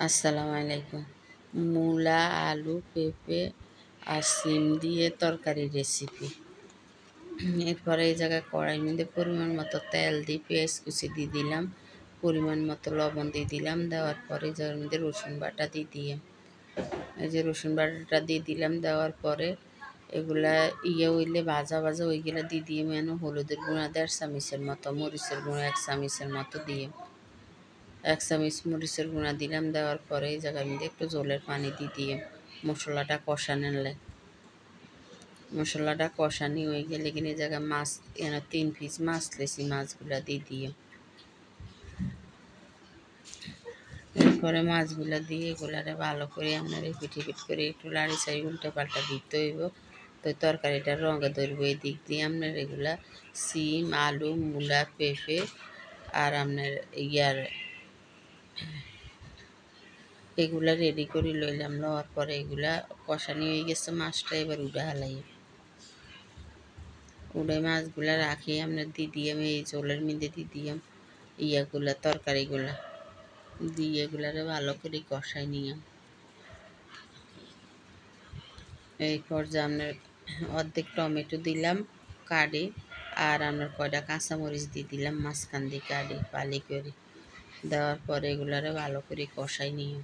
আসসালামু আলাইকুম। মূলা, আলু, পেঁপে আর শিম দিয়ে তরকারি রেসিপি। এরপরে এই জায়গায় কড়াইর মধ্যে পরিমাণ মতো তেল দিয়ে পেঁয়াজ কুচি দিয়ে দিলাম, পরিমাণ মতো লবণ দিয়ে দিলাম। দেওয়ার পরে এই জায়গার মধ্যে রসুন বাটা দিয়ে দিয়ে এই যে রসুন বাটাটা দিয়ে দিলাম। দেওয়ার পরে এগুলা হইলে ভাজা ভাজা ওইগুলা দিয়ে মেন হলুদের গুঁড়া 1.5 চামচের মতো, মরিচের গুঁড়া 1 চামচের মতো দিয়ে 1 চামচ মরিচের গুঁড়া দিলাম। দেওয়ার পরে এই জায়গার মধ্যে একটু জলের পানি দিয়ে মশলাটা কষানো নিলে মশলাটা কষানি হয়ে গেলে কিনে এই জায়গায় মাছ 3 পিস মাছ লেছি, মাছগুলা দিয়ে এরপরে মাছগুলা দিয়ে এগুলারে ভালো করে আপনার রিপিট করে একটু লাড়ি চাই উল্টে পাল্টা দিতে হইব। তো তরকারিটার রঙে ধরবো। এই দিক দিয়ে আপনার এগুলা সিম, আলু, মূলা, পেঁপে আর আপনার এগুলা রেডি করে লইলাম। লওয়ার পরে এগুলা কষানি হয়ে গেছে, মাছটা এবার উড়ে মাছগুলা রাখি আপনার দিদিয়াম এই জলের মধ্যে দিদিয়াম তরকারিগুলা দিয়ে এগুলারে ভালো করে কষাই নিয়াম। এই পর্যায়ে আপনার অর্ধেক টমেটো দিলাম কাটি, আর আপনার কয়টা কাঁচামরিচ দিয়ে দিলাম মাঝখান দিয়ে কাটি পালি করে। দেওয়ার পরে এগুলারে ভালো করে কষাই নিয়াম।